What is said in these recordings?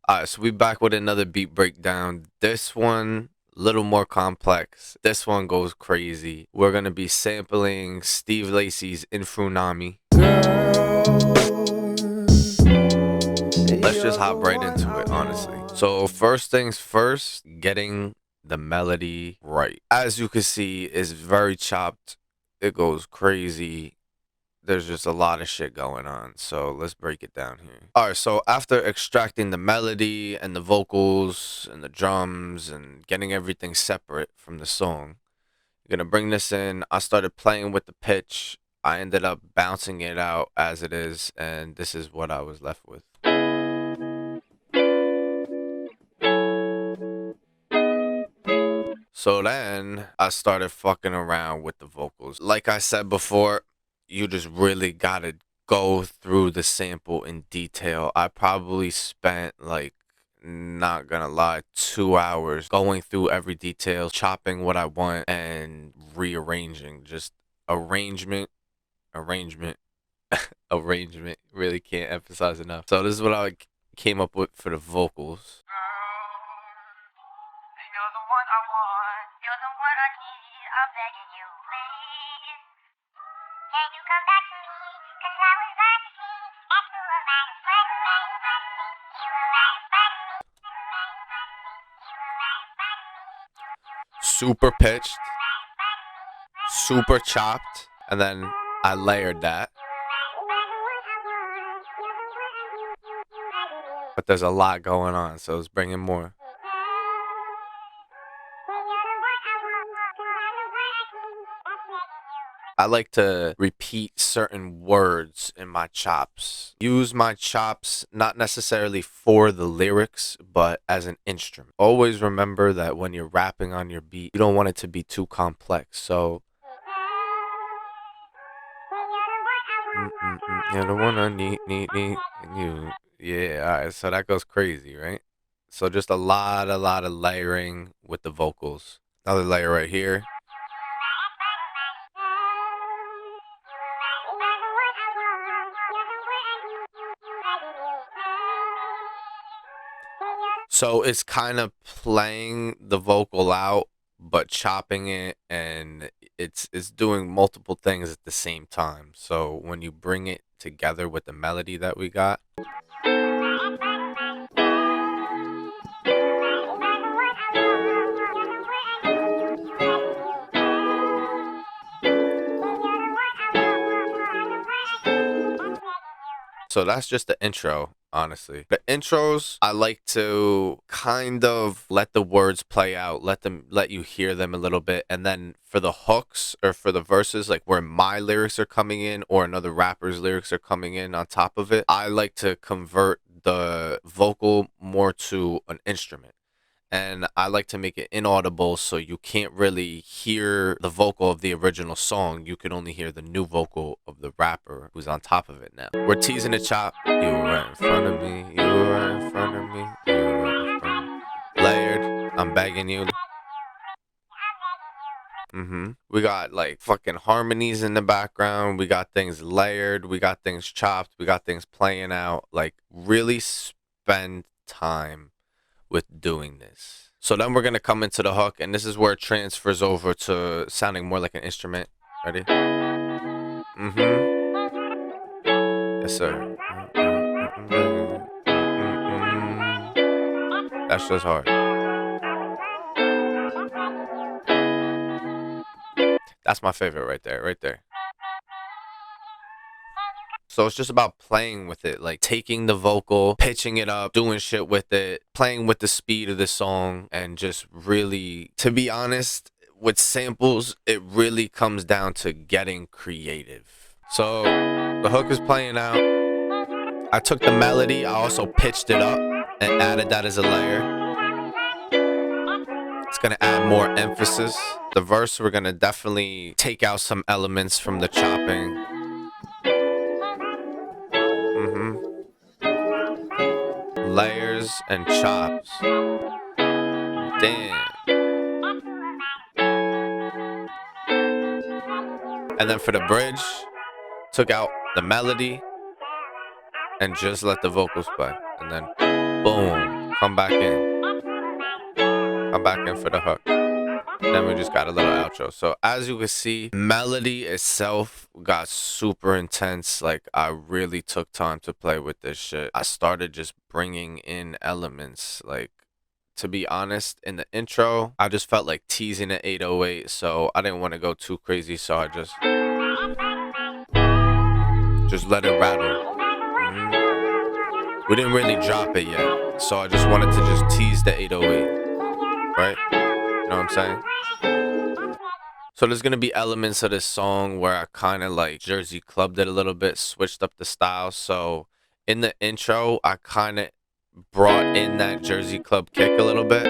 Alright, so we back with another beat breakdown. This one, a little more complex. This one goes crazy. We're gonna be sampling Steve Lacy's Infrunami. Let's just hop right into it, honestly. So first things first, getting the melody right. As you can see, it's very chopped. It goes crazy. There's just a lot of shit going on, so let's break it down here. All right, so after extracting the melody and the vocals and the drums and getting everything separate from the song, you're gonna bring this in. I started playing with the pitch. I ended up bouncing it out as it is, and this is what I was left with. So then I started fucking around with the vocals. Like I said before, you just really gotta go through the sample in detail. I probably spent, like, not gonna lie, 2 hours going through every detail, chopping what I want and rearranging. Just arrangement, arrangement, arrangement. Really can't emphasize enough. So this is what I came up with for the vocals. You're the one I want, you're the one I need, I'm begging you, please. Can you come back to me, 'cause I was glad to see that you were right in front of me, you were right in front of me, you were right in front of me. Super pitched, super chopped, and then I layered that. But there's a lot going on, so let's bring in more. I like to repeat certain words in my chops. Use my chops not necessarily for the lyrics, but as an instrument. Always remember that when you're rapping on your beat, you don't want it to be too complex. So you're the one I need, and you. Yeah, alright, so that goes crazy, right? So just a lot of layering with the vocals. Another layer right here. So it's kind of playing the vocal out, but chopping it, and it's doing multiple things at the same time. So when you bring it together with the melody that we got, so that's just the intro, honestly. The intros, I like to kind of let the words play out, let you hear them a little bit, and then for the hooks or for the verses, like where my lyrics are coming in or another rapper's lyrics are coming in on top of it, I like to convert the vocal more to an instrument. And I like to make it inaudible so you can't really hear the vocal of the original song. You can only hear the new vocal of the rapper who's on top of it now. We're teasing the chop. You were right in front of me. You were right in front of me. You were right in front of me. Layered. I'm begging you. We got like fucking harmonies in the background. We got things layered. We got things chopped. We got things playing out. Like, really spend time with doing this. So then we're gonna come into the hook, and this is where it transfers over to sounding more like an instrument. Ready? Yes, sir. That's just hard. That's my favorite right there, right there. So it's just about playing with it, like taking the vocal, pitching it up, doing shit with it, playing with the speed of the song, and just really, to be honest, with samples, it really comes down to getting creative. So the hook is playing out. I took the melody, I also pitched it up and added that as a layer. It's gonna add more emphasis. The verse, we're gonna definitely take out some elements from the chopping. Layers and chops. Damn. And then for the bridge, took out the melody and just let the vocals play. And then boom. come back in. Come back in for the hook. Then we just got a little outro. So as you can see, melody itself got super intense. Like, I really took time to play with this shit. I started just bringing in elements. Like, to be honest, in the intro, I just felt like teasing at 808, so I didn't want to go too crazy, so I just let it rattle. We didn't really drop it yet, so I just wanted to just tease the 808, right? You know what I'm saying? So there's gonna be elements of this song where I kind of like Jersey clubbed it a little bit, switched up the style. So in the intro, I kind of brought in that Jersey club kick a little bit,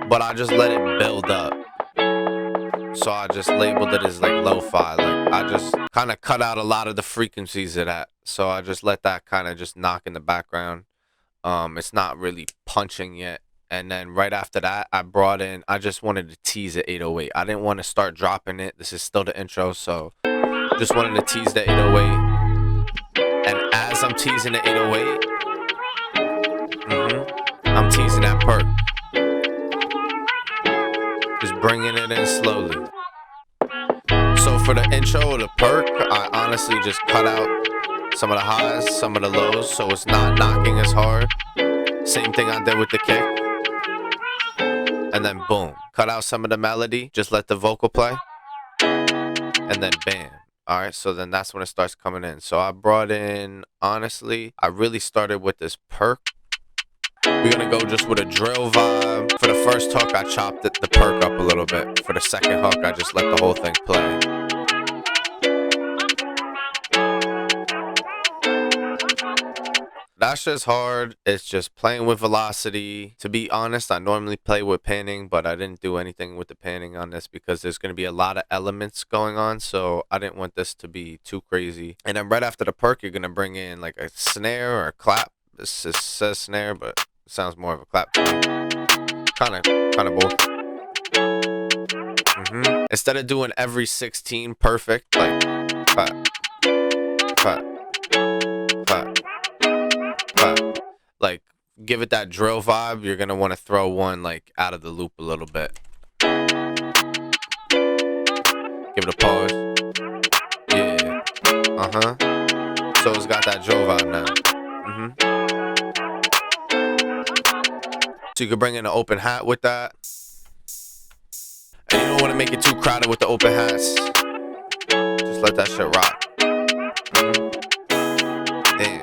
but I just let it build up. So I just labeled it as like lo-fi. Like, I just kind of cut out a lot of the frequencies of that. So I just let that kind of just knock in the background. It's not really punching yet. And then right after that, I just wanted to tease at 808. I didn't want to start dropping it. This is still the intro, so just wanted to tease the 808. And as I'm teasing the 808, I'm teasing that perk. Just bringing it in slowly. So for the intro, the perk, I honestly just cut out some of the highs, some of the lows, so it's not knocking as hard. Same thing I did with the kick. And then boom, cut out some of the melody, just let the vocal play, and then bam. All right, so then that's when it starts coming in. So I brought in, honestly, I really started with this perk. We're gonna go just with a drill vibe. For the first hook, I chopped the perk up a little bit. For the second hook, I just let the whole thing play. That's just hard. It's just playing with velocity. To be honest, I normally play with panning, but I didn't do anything with the panning on this because there's going to be a lot of elements going on, so I didn't want this to be too crazy. And then right after the perk, you're going to bring in like a snare or a clap. This says snare, but it sounds more of a clap to me. Kind of both. Instead of doing every 16 perfect, like clap, clap, clap, clap, like give it that drill vibe, you're gonna want to throw one like out of the loop a little bit. Give it a pause. Yeah. So it's got that drill vibe now. So you could bring in an open hat with that. And you don't want to make it too crowded with the open hats. Just let that shit rock. Damn.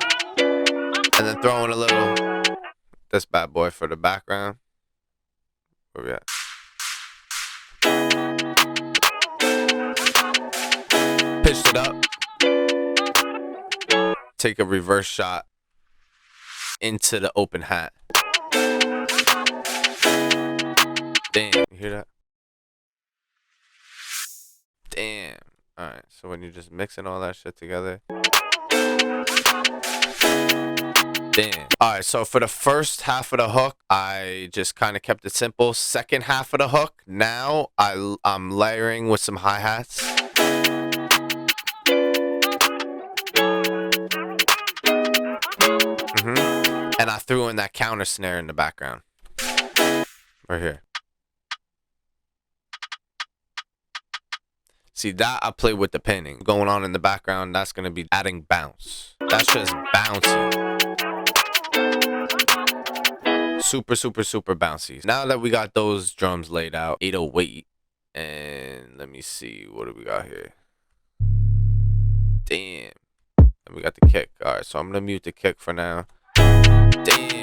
And then throw in a little, this bad boy for the background. Where we at? Pitched it up. Take a reverse shot into the open hat. Damn, you hear that? Damn. Alright, so when you're just mixing all that shit together. Damn. Alright, so for the first half of the hook, I just kind of kept it simple. Second half of the hook, now I'm layering with some hi-hats. And I threw in that counter snare in the background. Right here. See, that I play with the panning. Going on in the background, that's going to be adding bounce. That's just bouncy. Super, super, super bouncy. Now that we got those drums laid out, 808. And let me see, what do we got here? Damn. And we got the kick. All right, so I'm going to mute the kick for now. Damn.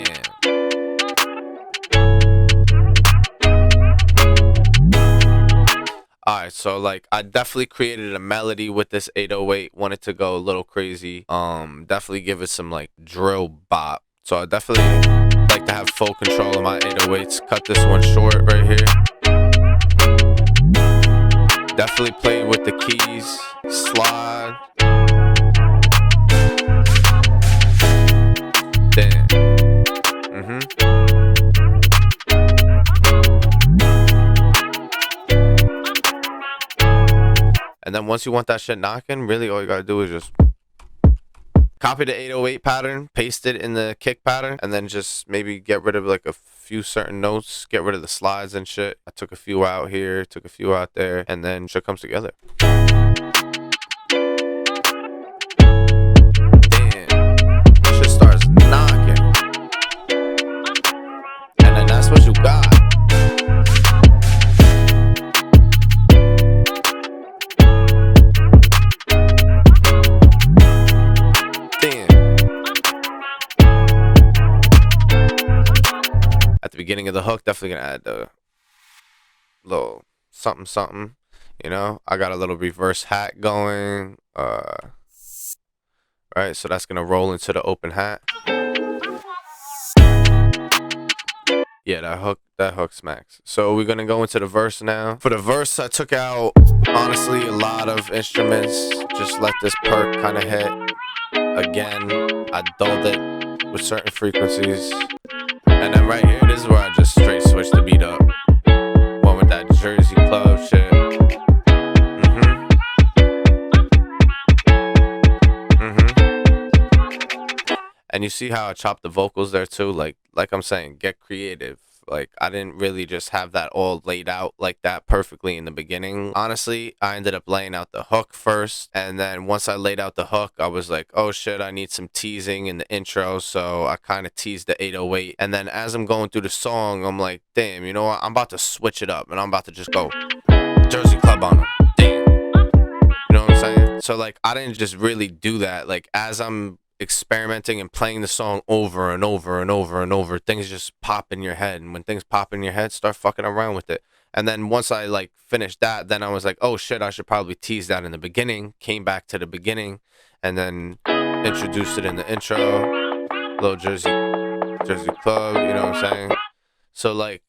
Alright, so like I definitely created a melody with this 808. Wanted to go a little crazy. Definitely give it some like drill bop. So I definitely like to have full control of my 808s. Cut this one short right here. Definitely played with the keys. Slide. Damn. And then once you want that shit knocking, really all you gotta do is just copy the 808 pattern, paste it in the kick pattern, and then just maybe get rid of like a few certain notes, get rid of the slides and shit. I took a few out here, took a few out there, and then shit comes together. Shit starts knocking, and then that's what you got. At the beginning of the hook, definitely gonna add the little something something, you know. I got a little reverse hat going, right, so that's gonna roll into the open hat. Yeah, that hook smacks. So we're gonna go into the verse now. For the verse, I took out honestly a lot of instruments, just let this perk kind of hit. Again, I dulled it with certain frequencies. And then right here, this is where I just straight switched the beat up. One with that Jersey club shit. And you see how I chopped the vocals there too? Like I'm saying, get creative. Like, I didn't really just have that all laid out like that perfectly in the beginning. Honestly, I ended up laying out the hook first. And then once I laid out the hook, I was like, oh shit, I need some teasing in the intro. So I kind of teased the 808. And then as I'm going through the song, I'm like, damn, you know what? I'm about to switch it up. And I'm about to just go Jersey Club on them. Damn. You know what I'm saying? So like, I didn't just really do that. Like, as I'm experimenting and playing the song over and over and over and over, things just pop in your head, and when things pop in your head, start fucking around with it. And then once I like finished that, then I was like, oh shit, I should probably tease that in the beginning. Came back to the beginning and then introduced it in the intro. Little Jersey Club, you know what I'm saying? So like,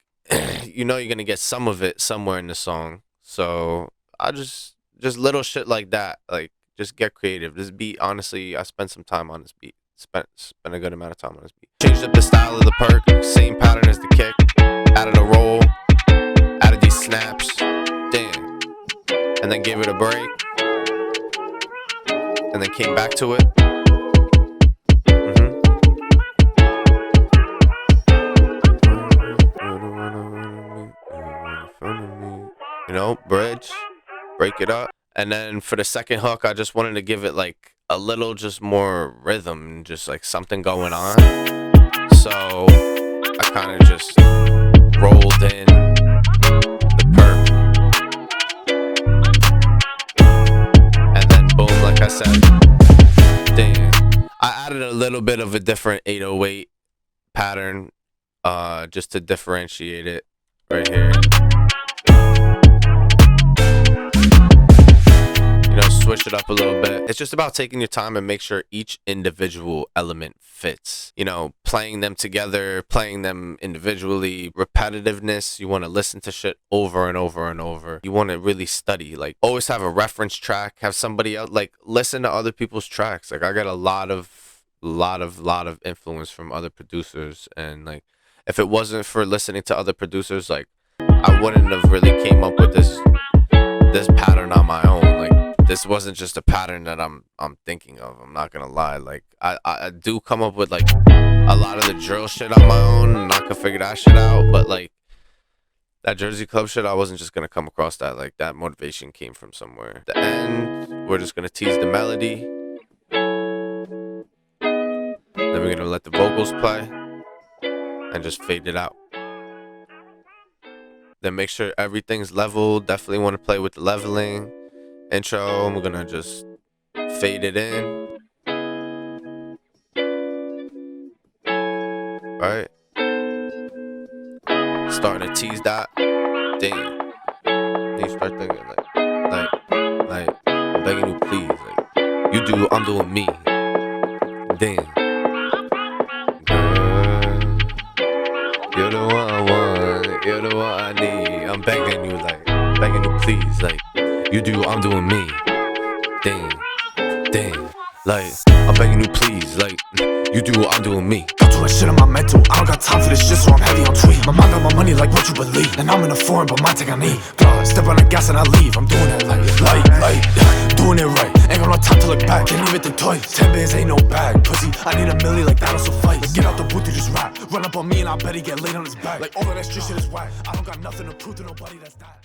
you know, you're gonna get some of it somewhere in the song. So I just little shit like that, like, just get creative. This beat, honestly, I spent some time on this beat. Spent a good amount of time on this beat. Changed up the style of the perk, same pattern as the kick. Added a roll, added these snaps, damn. And then gave it a break. And then came back to it. You know, bridge, break it up. And then for the second hook, I just wanted to give it like a little just more rhythm, just like something going on. So I kind of just rolled in the perk. And then boom, like I said, damn. I added a little bit of a different 808 pattern just to differentiate it right here. Switch it up a little bit. It's just about taking your time and make sure each individual element fits. You know, playing them together, playing them individually. Repetitiveness, you want to listen to shit over and over and over. You want to really study, like always have a reference track, have somebody else, like listen to other people's tracks. Like I got a lot of influence from other producers, and like if it wasn't for listening to other producers, like I wouldn't have really came up with this pattern on my own. Like this wasn't just a pattern that I'm thinking of. I'm not gonna lie. Like I do come up with like a lot of the drill shit on my own, and I can figure that shit out. But like that Jersey Club shit, I wasn't just gonna come across that. Like that motivation came from somewhere. At the end, we're just gonna tease the melody. Then we're gonna let the vocals play and just fade it out. Then make sure everything's level. Definitely want to play with the leveling. Intro, we're gonna just fade it in. Right? Starting to tease that. Damn. Then you start thinking like, I'm begging you please. Like, you do, I'm doing me. Damn. Girl, you're the one I want. You're the one I need. I'm begging you, like, begging you please. Like, you do, I'm doing me. Damn. Like, I'm begging you please. Like, you do, I'm doing me. too much shit on my mental. I don't got time for this shit, so I'm heavy on tweet. My mind got my money like what you believe. And I'm in a foreign, but my take I need. God, step on the gas and I leave. I'm doing it like, doing it right. Ain't got no time to look back, can't even think twice. 10 bands ain't no bag, pussy. I need a milli like that, also fight. Like, get out the booth, you just rap. Run up on me and I bet he get laid on his back. Like all of that street shit is whack. I don't got nothing to prove to nobody that's that.